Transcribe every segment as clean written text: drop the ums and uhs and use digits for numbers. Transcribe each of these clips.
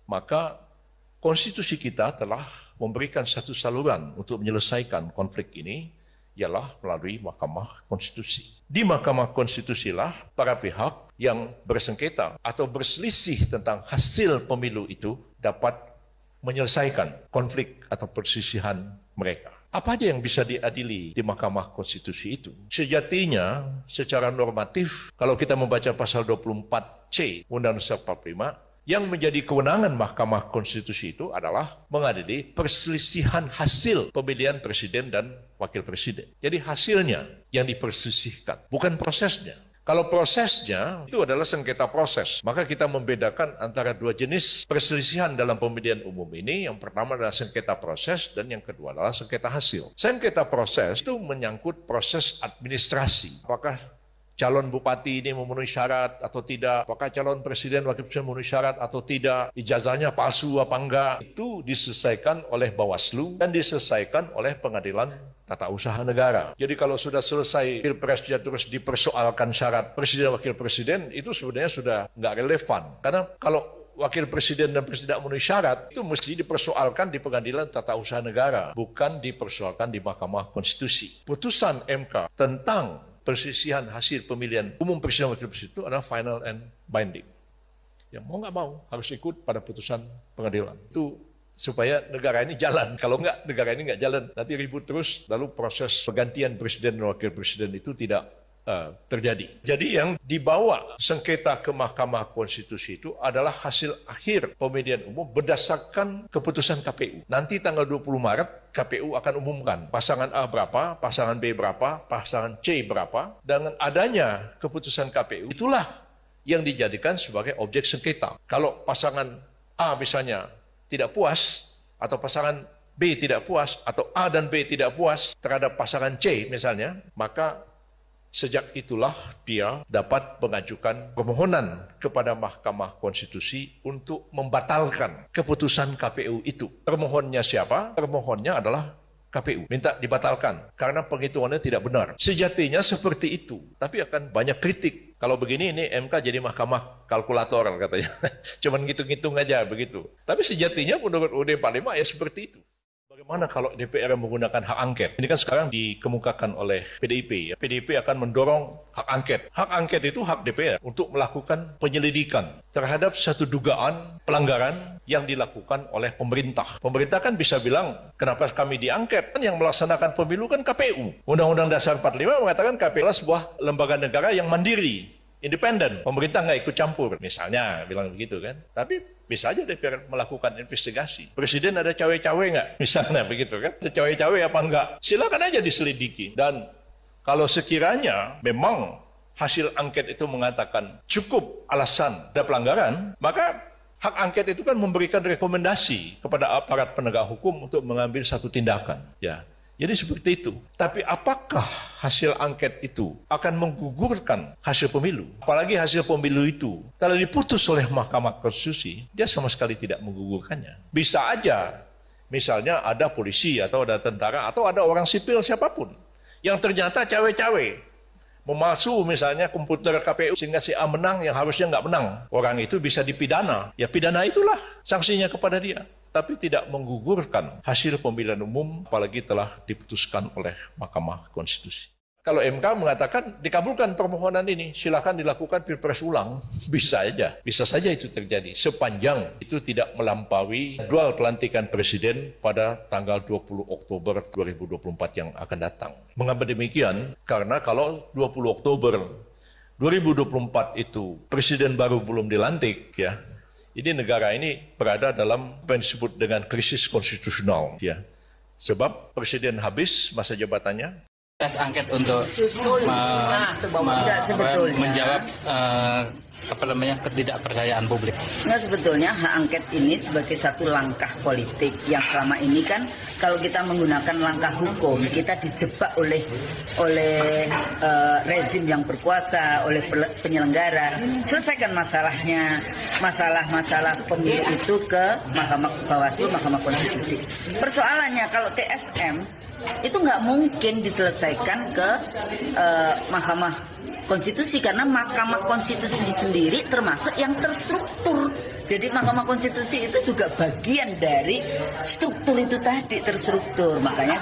maka konstitusi kita telah memberikan satu saluran untuk menyelesaikan konflik ini, ialah melalui Mahkamah Konstitusi. Di Mahkamah Konstitusi lah para pihak yang bersengketa atau berselisih tentang hasil pemilu itu dapat menyelesaikan konflik atau perselisihan mereka. Apa aja yang bisa diadili di Mahkamah Konstitusi itu? Sejatinya, secara normatif, kalau kita membaca pasal 24C Undang-Undang 45, yang menjadi kewenangan Mahkamah Konstitusi itu adalah mengadili perselisihan hasil pemilihan presiden dan wakil presiden. Jadi hasilnya yang diperselisihkan, bukan prosesnya. Kalau prosesnya itu adalah sengketa proses, maka kita membedakan antara dua jenis perselisihan dalam pemilihan umum ini. Yang pertama adalah sengketa proses dan yang kedua adalah sengketa hasil. Sengketa proses itu menyangkut proses administrasi. Apakah calon bupati ini memenuhi syarat atau tidak? Apakah calon presiden, wakil presiden memenuhi syarat atau tidak? Ijazahnya palsu apa enggak? Itu diselesaikan oleh Bawaslu dan diselesaikan oleh Pengadilan Tata Usaha Negara. Jadi kalau sudah selesai pilpresnya terus dipersoalkan syarat presiden wakil presiden, itu sebenarnya sudah nggak relevan. Karena kalau wakil presiden dan presiden tidak memenuhi syarat, itu mesti dipersoalkan di Pengadilan Tata Usaha Negara, bukan dipersoalkan di Mahkamah Konstitusi. Putusan MK tentang perselisihan hasil pemilihan umum presiden wakil presiden itu adalah final and binding. Yang mau nggak mau harus ikut pada putusan pengadilan. Itu supaya negara ini jalan. Kalau enggak, negara ini enggak jalan. Nanti ribut terus, lalu proses pergantian presiden dan wakil presiden itu tidak terjadi. Jadi yang dibawa sengketa ke Mahkamah Konstitusi itu adalah hasil akhir pemilihan umum berdasarkan keputusan KPU. Nanti tanggal 20 Maret, KPU akan umumkan pasangan A berapa, pasangan B berapa, pasangan C berapa. Dengan adanya keputusan KPU, itulah yang dijadikan sebagai objek sengketa. Kalau pasangan A misalnya tidak puas, atau pasangan B tidak puas, atau A dan B tidak puas terhadap pasangan C misalnya, maka sejak itulah dia dapat mengajukan permohonan kepada Mahkamah Konstitusi untuk membatalkan keputusan KPU itu. Permohonnya siapa? Permohonnya adalah KPU. Minta dibatalkan karena penghitungannya tidak benar. Sejatinya seperti itu, tapi akan banyak kritik. Kalau begini ini MK jadi mahkamah kalkulator katanya. Cuman ngitung-ngitung aja begitu. Tapi sejatinya menurut UUD 45 ya seperti itu. Bagaimana kalau DPR menggunakan hak angket? Ini kan sekarang dikemukakan oleh PDIP. PDIP akan mendorong hak angket. Hak angket itu hak DPR untuk melakukan penyelidikan terhadap satu dugaan pelanggaran yang dilakukan oleh pemerintah. Pemerintah kan bisa bilang, kenapa kami diangket? Kan yang melaksanakan pemilu kan KPU. Undang-Undang Dasar 45 mengatakan KPU adalah sebuah lembaga negara yang mandiri, independen. Pemerintah nggak ikut campur, misalnya bilang begitu kan. Tapi bisa aja DPR melakukan investigasi. Presiden ada cawe-cawe nggak? Misalnya begitu kan. Ada cawe-cawe apa enggak? Silakan aja diselidiki. Dan kalau sekiranya memang hasil angket itu mengatakan cukup alasan ada pelanggaran, maka hak angket itu kan memberikan rekomendasi kepada aparat penegak hukum untuk mengambil satu tindakan. Ya. Jadi seperti itu. Tapi apakah hasil angket itu akan menggugurkan hasil pemilu? Apalagi hasil pemilu itu kalau diputus oleh Mahkamah Konstitusi, dia sama sekali tidak menggugurkannya. Bisa aja, misalnya ada polisi atau ada tentara atau ada orang sipil siapapun yang ternyata cawe-cawe, memalsu misalnya komputer KPU sehingga si A menang yang harusnya nggak menang. Orang itu bisa dipidana. Ya pidana itulah sanksinya kepada dia. Tapi tidak menggugurkan hasil pemilihan umum, apalagi telah diputuskan oleh Mahkamah Konstitusi. Kalau MK mengatakan dikabulkan permohonan ini, silakan dilakukan pilpres ulang, bisa saja itu terjadi, sepanjang itu tidak melampaui jadwal pelantikan presiden pada tanggal 20 Oktober 2024 yang akan datang. Mengapa demikian? Karena kalau 20 Oktober 2024 itu presiden baru belum dilantik, ya. Ini negara ini berada dalam apa yang disebut dengan krisis konstitusional, ya. Sebab presiden habis masa jabatannya. Tes angket untuk menjawab ketidakpercayaan publik. Nah, sebetulnya hak angket ini sebagai satu langkah politik yang selama ini kan kalau kita menggunakan langkah hukum kita dijebak oleh rezim yang berkuasa, oleh penyelenggara. Selesaikan masalahnya, masalah pemilu itu ke Mahkamah Bawaslu, Mahkamah Konstitusi. Persoalannya kalau TSM itu nggak mungkin diselesaikan ke Mahkamah Konstitusi karena Mahkamah Konstitusi sendiri termasuk yang terstruktur Jadi Mahkamah Konstitusi itu juga bagian dari struktur itu tadi, terstruktur. Makanya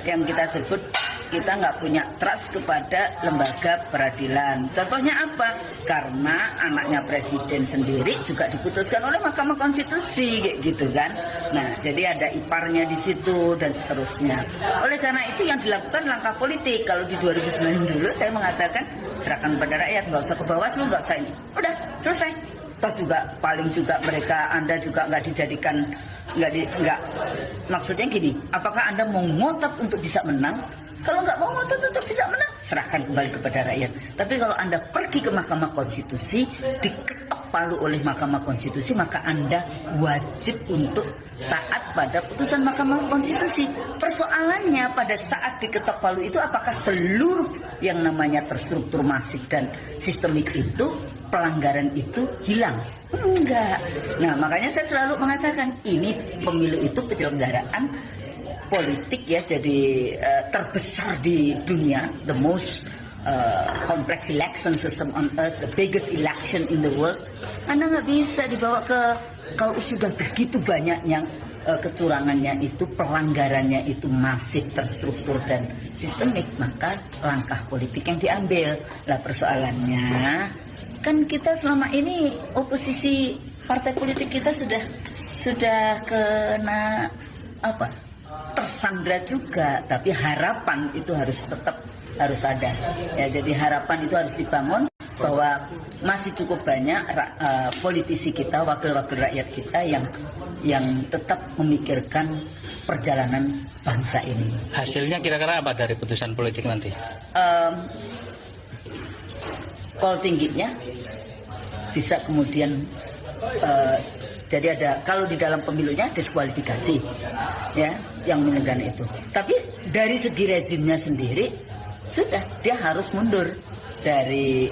yang kita sebut kita nggak punya trust kepada lembaga peradilan. Contohnya apa? Karena anaknya presiden sendiri juga diputuskan oleh Mahkamah Konstitusi, kayak gitu kan. Nah, jadi ada iparnya di situ dan seterusnya. Oleh karena itu yang dilakukan langkah politik. Kalau di 2009 dulu saya mengatakan serahkan pada rakyat, nggak usah ke Bawaslu, nggak usah ini. Udah selesai. Terus juga paling juga mereka Anda juga nggak dijadikan nggak maksudnya gini, apakah Anda mau ngotot untuk bisa menang? Kalau nggak mau ngotot untuk bisa menang, serahkan kembali kepada rakyat. Tapi kalau Anda pergi ke Mahkamah Konstitusi, diketok palu oleh Mahkamah Konstitusi, maka Anda wajib untuk taat pada putusan Mahkamah Konstitusi. Persoalannya pada saat diketok palu itu, apakah seluruh yang namanya terstruktur masif dan sistemik itu, pelanggaran itu hilang? Enggak. Nah, makanya saya selalu mengatakan ini pemilu itu penyelenggaraan politik ya, jadi terbesar di dunia, the most complex election system on earth, the biggest election in the world. Anda nggak bisa dibawa ke, kalau sudah begitu banyaknya kecurangannya itu, pelanggarannya itu masif, terstruktur dan sistemik, maka langkah politik yang diambil. Lah persoalannya kan kita selama ini oposisi, partai politik kita sudah kena apa? Tersandra juga, tapi harapan itu harus tetap harus ada ya. Jadi harapan itu harus dibangun bahwa masih cukup banyak politisi kita, wakil-wakil rakyat kita yang tetap memikirkan perjalanan bangsa ini. Hasilnya kira-kira apa dari putusan politik nanti? Pol tingginya bisa kemudian jadi ada, kalau di dalam pemilunya diskualifikasi ya yang menyegarkan itu. Tapi dari segi rezimnya sendiri sudah dia harus mundur dari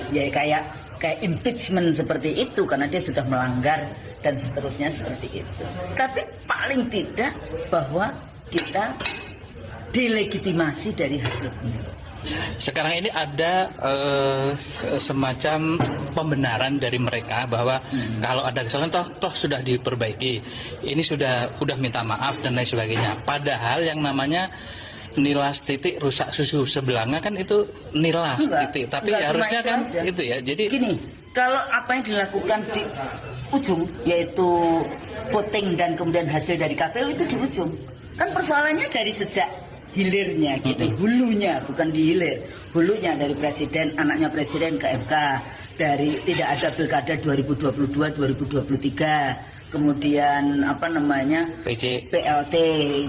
ya kayak impeachment seperti itu karena dia sudah melanggar dan seterusnya seperti itu. Tapi paling tidak bahwa kita delegitimasi dari hasil pemilu. Sekarang ini ada semacam pembenaran dari mereka bahwa kalau ada kesalahan toh sudah diperbaiki, ini sudah minta maaf dan lain sebagainya. Padahal yang namanya nilas titik rusak susu sebelanga kan itu nilas titik, tapi harusnya kan aja. Itu ya. Jadi gini, kalau apa yang dilakukan di ujung yaitu voting dan kemudian hasil dari KPU itu di ujung, kan persoalannya dari sejak hilirnya gitu, hulunya bukan di hilir, hulunya dari presiden, anaknya presiden ke MK, dari tidak ada pilkada 2022 2023, kemudian apa namanya PLT,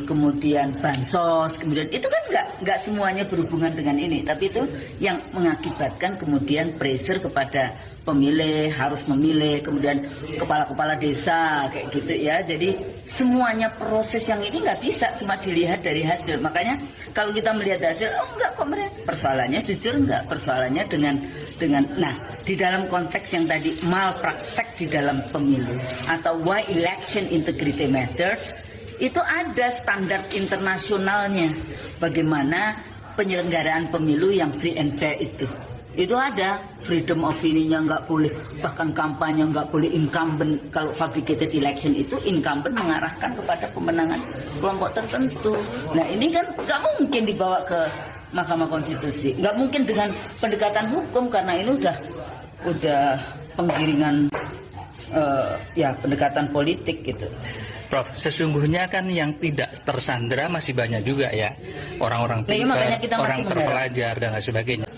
kemudian bansos, kemudian itu kan nggak semuanya berhubungan dengan ini, tapi itu yang mengakibatkan kemudian pressure kepada pemilih harus memilih, kemudian kepala-kepala desa kayak gitu ya. Jadi semuanya proses yang ini nggak bisa cuma dilihat dari hasil. Makanya kalau kita melihat hasil, oh enggak kok mereka persoalannya jujur enggak, persoalannya dengan nah di dalam konteks yang tadi malpraktek di dalam pemilu atau why election integrity matters, itu ada standar internasionalnya bagaimana penyelenggaraan pemilu yang free and fair itu ada freedom of ininya nggak boleh, bahkan kampanye nggak boleh incumbent. Kalau fabricated election itu incumbent mengarahkan kepada pemenangan kelompok tertentu. Nah ini kan nggak mungkin dibawa ke Mahkamah Konstitusi, nggak mungkin dengan pendekatan hukum karena ini udah penggiringan ya pendekatan politik gitu. Prof, sesungguhnya kan yang tidak tersandra masih banyak juga ya, orang-orang pintar, orang terpelajar dan lain sebagainya.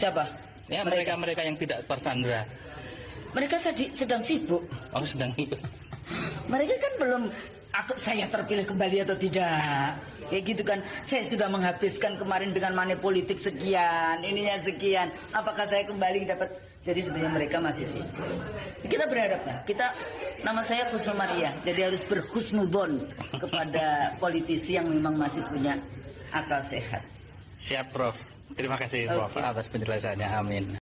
Siapa? Ya mereka yang tidak tersandra. Mereka sedang sibuk. Oh sedang sibuk. Mereka kan belum, saya terpilih kembali atau tidak. Kayak gitu kan, saya sudah menghabiskan kemarin dengan money politik sekian, ininya sekian. Apakah saya kembali dapat? Jadi sebenarnya mereka masih sibuk. Kita berharap lah. Nama saya Husnul Maria, jadi harus berhusnudon kepada politisi yang memang masih punya akal sehat. Siap Prof. Terima kasih Prof atas penjelasannya. Amin.